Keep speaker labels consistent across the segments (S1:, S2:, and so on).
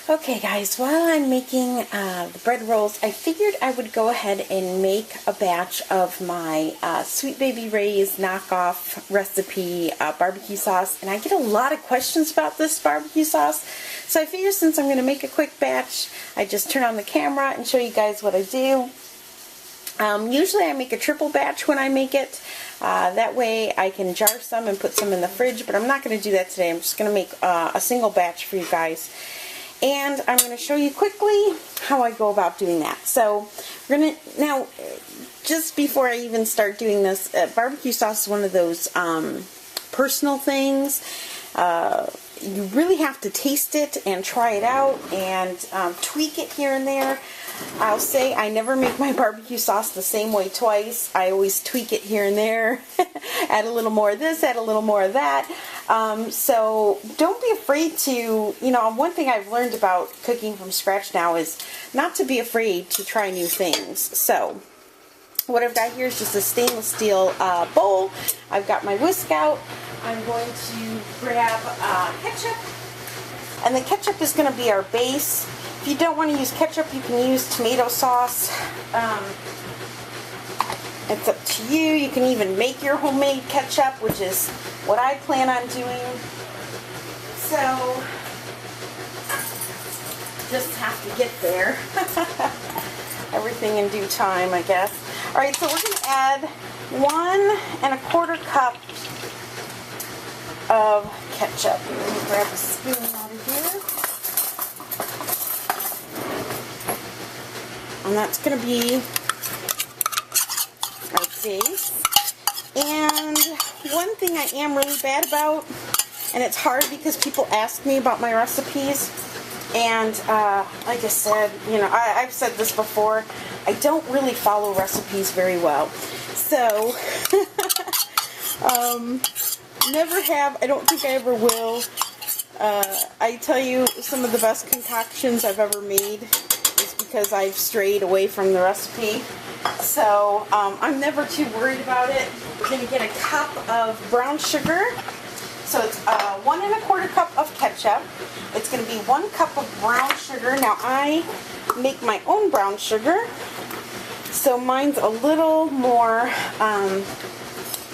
S1: Okay guys, while I'm making the bread rolls, I figured I would go ahead and make a batch of my Sweet Baby Ray's knockoff recipe barbecue sauce. And I get a lot of questions about this barbecue sauce. So I figured since I'm going to make a quick batch, I just turn on the camera and show you guys what I do. Usually I make a triple batch when I make it. That way I can jar some and put some in the fridge, but I'm not going to do that today. I'm just going to make a single batch for you guys. And I'm going to show you quickly how I go about doing that. So we're going to, now, just before I even start doing this, barbecue sauce is one of those personal things. You really have to taste it and try it out and tweak it here and there. I'll say I never make my barbecue sauce the same way twice. I always tweak it here and there. Add a little more of this, add a little more of that. So don't be afraid to, one thing I've learned about cooking from scratch now is not to be afraid to try new things. So what I've got here is just a stainless steel bowl. I've got my whisk out. I'm going to grab ketchup. And the ketchup is going to be our base. If you don't want to use ketchup, you can use tomato sauce. It's up to you. You can even make your homemade ketchup, which is what I plan on doing. So, just have to get there. Everything in due time, I guess. Alright, so we're going to add 1 1/4 cup of ketchup. Let me grab a spoon out of here. And that's going to be our base. And one thing I am really bad about, and it's hard because people ask me about my recipes, and like I said, I've said this before, I don't really follow recipes very well. So, never have, I don't think I ever will. I tell you, some of the best concoctions I've ever made because I've strayed away from the recipe. So I'm never too worried about it. We're going to get a cup of brown sugar. So it's 1 1/4 cup of ketchup. It's going to be 1 cup of brown sugar. Now I make my own brown sugar. So mine's a little more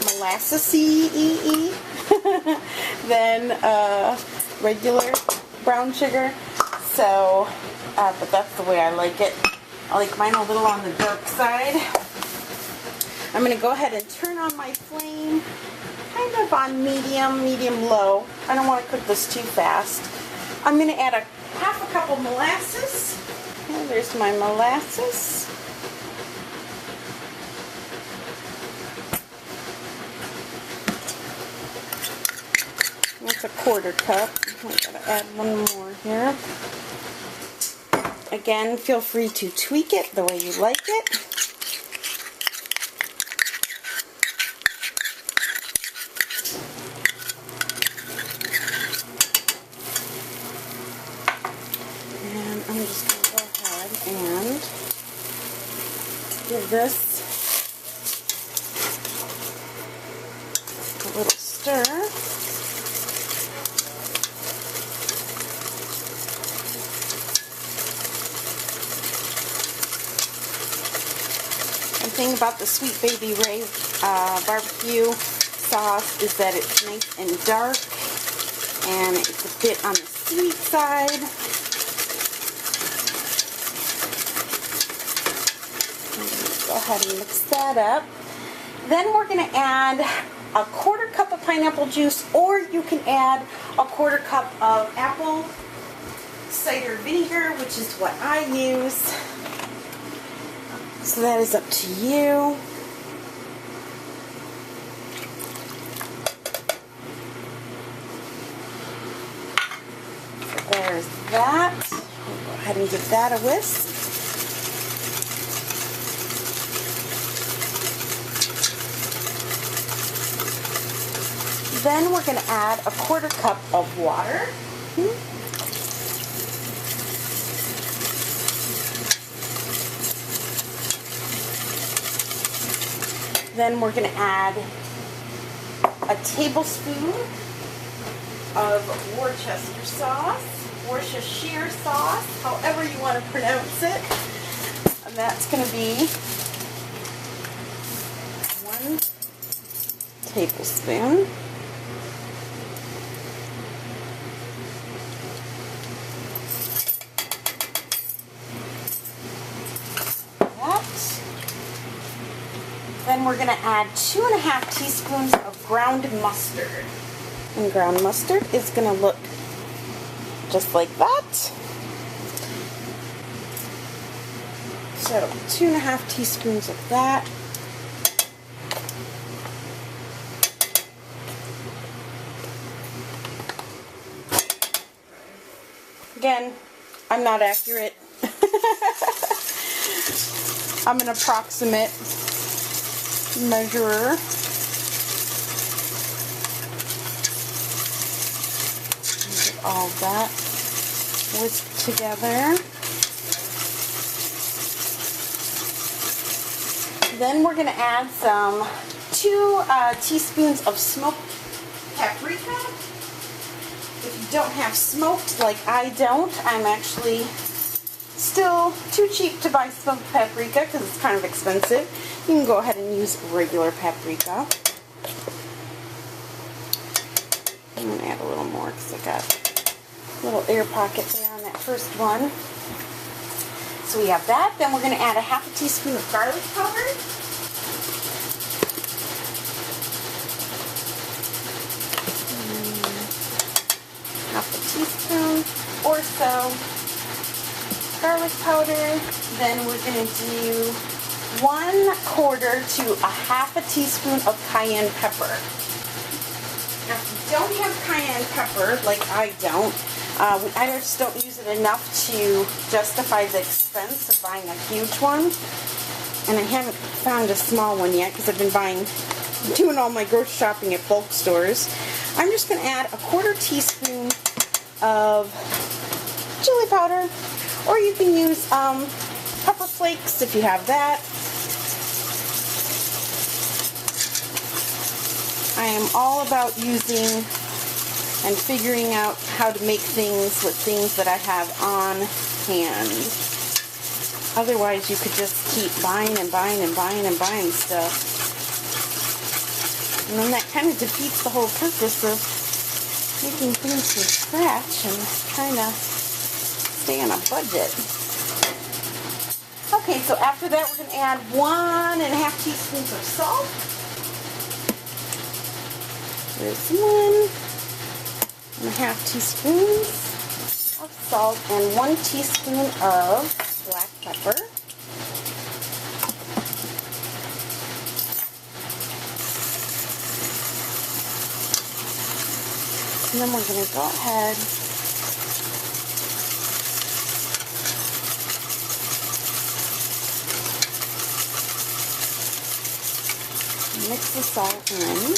S1: molasses-y than regular brown sugar. So but that's the way I like it. I like mine a little on the dark side. I'm going to go ahead and turn on my flame, kind of on medium-low. I don't want to cook this too fast. I'm going to add a 1/2 cup of molasses. And there's my molasses. That's a 1/4 cup. I'm going to add 1 more here. Again, feel free to tweak it the way you like it. And I'm just going to go ahead and give this a little stir. The thing about the Sweet Baby Ray barbecue sauce is that it's nice and dark, and it's a bit on the sweet side. Go ahead and mix that up. Then we're going to add a 1/4 cup of pineapple juice, or you can add a 1/4 cup of apple cider vinegar, which is what I use. So that is up to you. So there's that. We'll go ahead and give that a whisk. Then we're going to add a 1/4 cup of water. Then we're going to add a tablespoon of Worcester sauce. Worcestershire sauce, however you want to pronounce it. And that's going to be 1 tablespoon. Then we're going to add 2½ teaspoons of ground mustard. And ground mustard is going to look just like that. So 2½ teaspoons of that. Again, I'm not accurate. I'm an approximate measurer. Get all that whisked together. Then we're going to add some 2 teaspoons of smoked paprika. If you don't have smoked like I don't, I'm actually still too cheap to buy smoked paprika because it's kind of expensive. You can go ahead and use regular paprika. I'm going to add a little more because I got a little air pocket there on that first one. So we have that. Then we're going to add 1/2 teaspoon of garlic powder. Half a teaspoon or so garlic powder. Then we're going to do 1/4 to 1/2 teaspoon of cayenne pepper. Now, if you don't have cayenne pepper, like I don't, I just don't use it enough to justify the expense of buying a huge one. And I haven't found a small one yet because I've been doing all my grocery shopping at bulk stores. I'm just going to add 1/4 teaspoon of chili powder, or you can use pepper flakes if you have that. I am all about using and figuring out how to make things with things that I have on hand. Otherwise, you could just keep buying and buying and buying and buying stuff. And then that kind of defeats the whole purpose of making things from scratch and trying to stay on a budget. Okay, so after that, we're going to add 1½ teaspoons of salt. There's 1½ teaspoons of salt and 1 teaspoon of black pepper. And then we're going to go ahead and mix the salt in.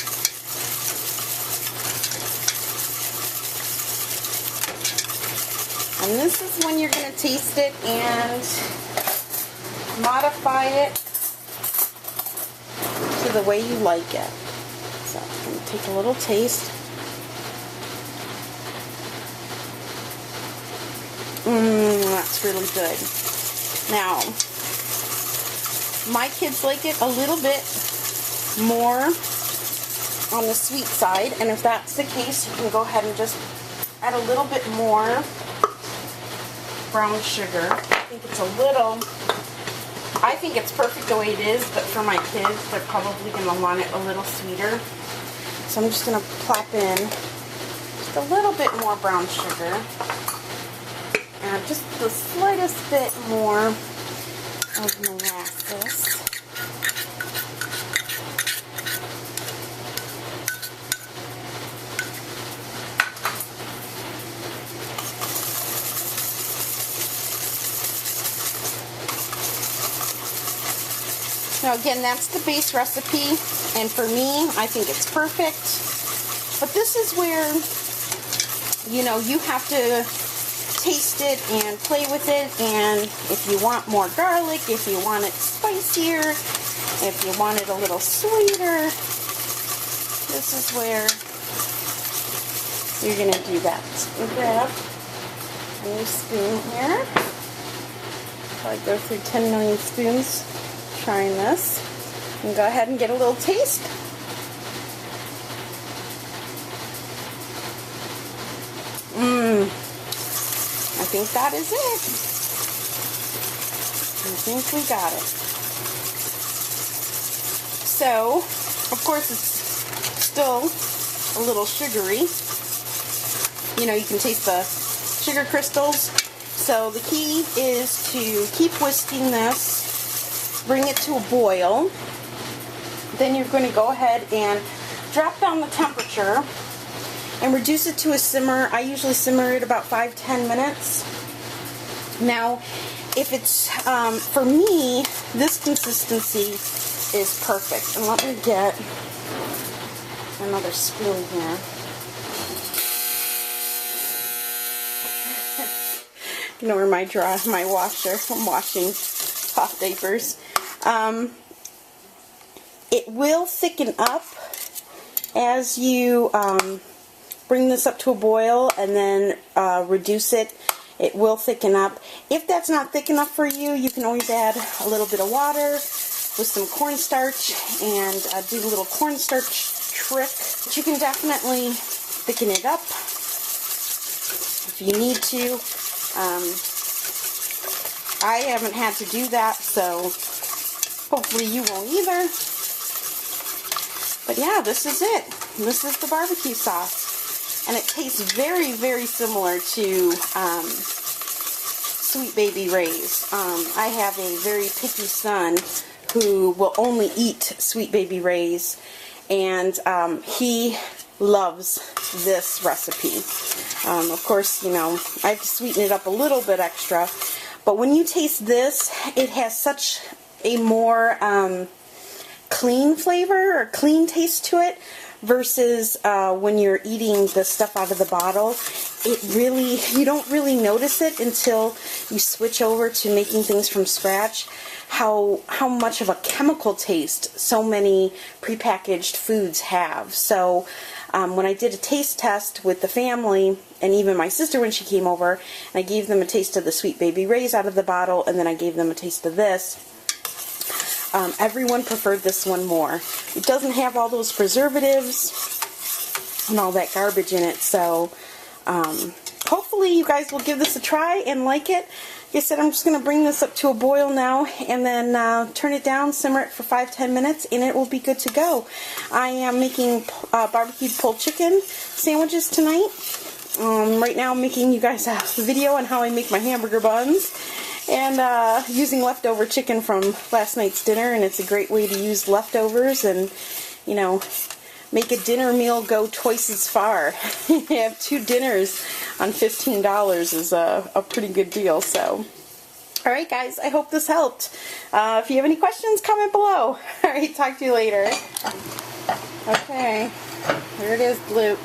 S1: And this is when you're going to taste it and modify it to the way you like it. So I'm going to take a little taste. That's really good. Now, my kids like it a little bit more on the sweet side, and if that's the case, you can go ahead and just add a little bit more brown sugar. I think it's perfect the way it is, but for my kids, they're probably going to want it a little sweeter. So I'm just going to plop in just a little bit more brown sugar. And just the slightest bit more of molasses. Now again, that's the base recipe, and for me, I think it's perfect. But this is where, you know, you have to taste it and play with it, and if you want more garlic, if you want it spicier, if you want it a little sweeter, this is where you're going to do that. So grab new spoon here. So I go through 10 million spoons trying this. And go ahead and get a little taste. I think that is it. I think we got it. So, of course, it's still a little sugary. You know, you can taste the sugar crystals. So the key is to keep whisking this, bring it to a boil. Then you're going to go ahead and drop down the temperature and reduce it to a simmer. I usually simmer it about 5-10 minutes. Now, if it's, for me, this consistency is perfect. And let me get another spoon here. Ignore my washer. I'm washing cloth diapers. It will thicken up as you bring this up to a boil and then reduce it. It will thicken up. If that's not thick enough for you, you can always add a little bit of water with some cornstarch and do a little cornstarch trick. But you can definitely thicken it up if you need to. I haven't had to do that, so hopefully you won't either. But yeah, this is it. This is the barbecue sauce. And it tastes very, very similar to Sweet Baby Ray's. I have a very picky son who will only eat Sweet Baby Ray's, and he loves this recipe. Of course, you know, I have to sweeten it up a little bit extra, but when you taste this, it has such a more clean flavor or clean taste to it versus when you're eating the stuff out of the bottle. It really, you don't really notice it until you switch over to making things from scratch, how much of a chemical taste so many prepackaged foods have. So when I did a taste test with the family, and even my sister when she came over, and I gave them a taste of the Sweet Baby Ray's out of the bottle, and then I gave them a taste of this, everyone preferred this one more. It doesn't have all those preservatives and all that garbage in it, so hopefully you guys will give this a try and like it. Like I said, I'm just going to bring this up to a boil now and then turn it down, simmer it for 5-10 minutes, and it will be good to go. I am making barbecued pulled chicken sandwiches tonight. Right now I'm making you guys a video on how I make my hamburger buns, and using leftover chicken from last night's dinner, and it's a great way to use leftovers and, you know, make a dinner meal go twice as far. You have 2 dinners on $15 is a pretty good deal. So, alright guys, I hope this helped. If you have any questions, comment below. Alright, talk to you later. Okay, here it is, Luke.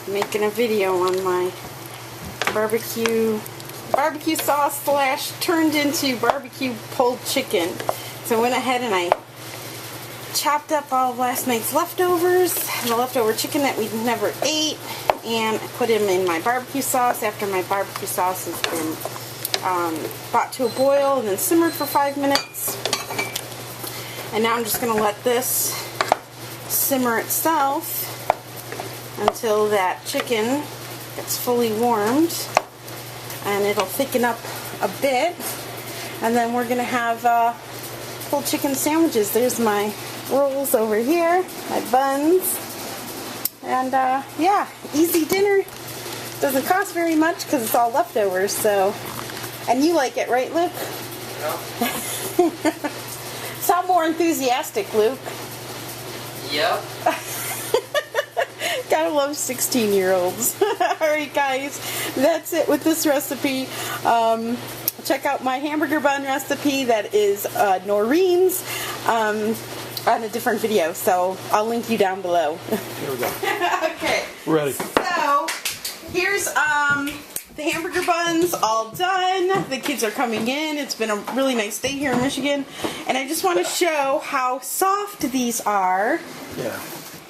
S1: Making a video on my barbecue sauce / turned into barbecue pulled chicken. So I went ahead and I chopped up all of last night's leftovers, the leftover chicken that we never ate, and I put them in my barbecue sauce after my barbecue sauce has been brought to a boil and then simmered for 5 minutes. And now I'm just going to let this simmer itself until that chicken gets fully warmed, and it'll thicken up a bit, and then we're going to have pulled chicken sandwiches. There's my rolls over here, my buns, and yeah, easy dinner. Doesn't cost very much because it's all leftovers. So, and you like it, right, Luke?
S2: No.
S1: Sound more enthusiastic, Luke.
S2: Yep.
S1: Gotta love 16-year-olds. Alright guys, that's it with this recipe. Check out my hamburger bun recipe that is Noreen's on a different video, so I'll link you down below.
S3: Here we go.
S1: Okay.
S3: We're ready.
S1: So, here's the hamburger buns all done. The kids are coming in. It's been a really nice day here in Michigan, and I just want to show how soft these are.
S3: Yeah.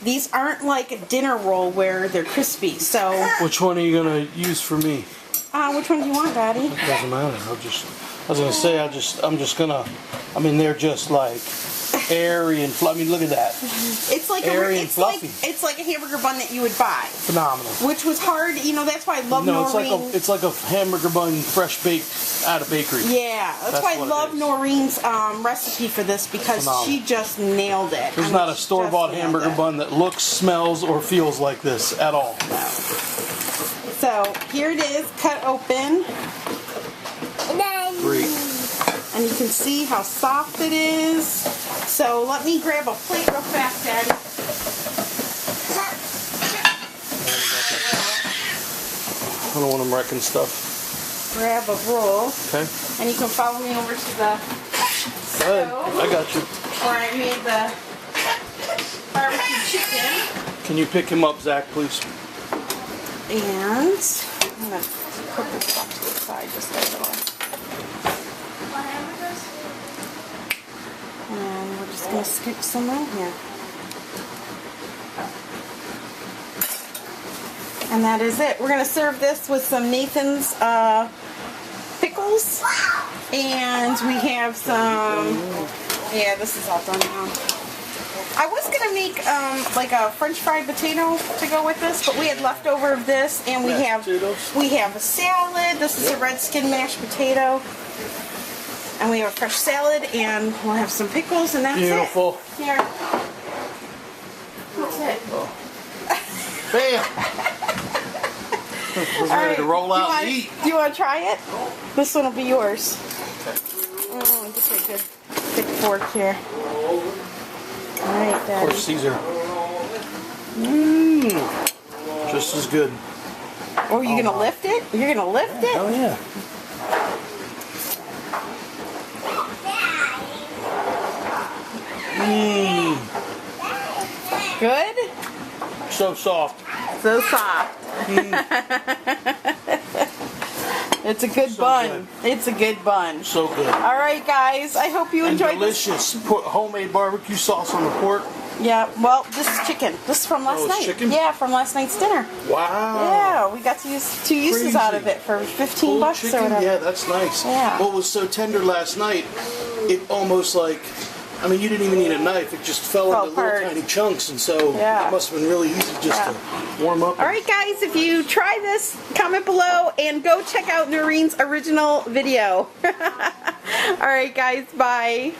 S1: These aren't like a dinner roll where they're crispy, so...
S3: Which one are you going to use for me?
S1: Which one do you want, Daddy?
S3: It doesn't matter. I was gonna say I'm just gonna. I mean, they're just like airy and fluffy. I mean, look at that.
S1: It's like
S3: airy and fluffy.
S1: It's like a hamburger bun that you would buy.
S3: Phenomenal.
S1: Which was hard, you know. That's why I love Noreen.
S3: It's like a hamburger bun, fresh baked out of bakery.
S1: Yeah, that's why I love Noreen's recipe for this, because she just nailed it.
S3: There's not a store-bought hamburger bun that looks, smells, or feels like this at all.
S1: No. So here it is, cut open.
S3: Great.
S1: And you can see how soft it is. So let me grab a plate real fast, Daddy.
S3: I don't want them wrecking stuff.
S1: Grab a roll.
S3: Okay.
S1: And you can follow me over to the
S3: Good. I got you.
S1: where I made the barbecue chicken.
S3: Can you pick him up, Zach, please?
S1: And I'm going to put this off to the side just a little. And we're just going to scoop some in here. And that is it. We're going to serve this with some Nathan's pickles. And we have some, yeah, this is all done now. I was going to make like a French fried potato to go with this, but we had leftover of this, and we have a salad. This is a red skin mashed potato. And we have a fresh salad, and we'll have some pickles, and that's
S3: Beautiful.
S1: it. Here. That's it.
S3: Oh. Bam! We're ready to roll out and eat.
S1: Do you want to try it? This one will be yours. Oh, get you a good thick fork here. Alright, Daddy.
S3: Of course, Caesar. Just as good.
S1: Oh, you're going to lift it? You're going to lift it?
S3: Oh, yeah.
S1: Good?
S3: So soft.
S1: So soft. It's a good bun.
S3: Good.
S1: It's a good bun.
S3: So good.
S1: Alright, guys. I hope you enjoyed
S3: delicious. Put homemade barbecue sauce on the pork.
S1: Yeah, well, this is chicken. This is from last night.
S3: Chicken?
S1: Yeah, from last night's dinner.
S3: Wow.
S1: Yeah, we got to use 2 uses out of it for 15 bucks
S3: chicken?
S1: or whatever.
S3: Yeah, that's nice.
S1: Yeah.
S3: What was so tender last night, it almost like, I mean, you didn't even need a knife. It just fell into
S1: apart.
S3: little tiny chunks, and so it must have been really easy just to warm up.
S1: All right, guys, if you try this, comment below and go check out Noreen's original video. All right, guys, bye.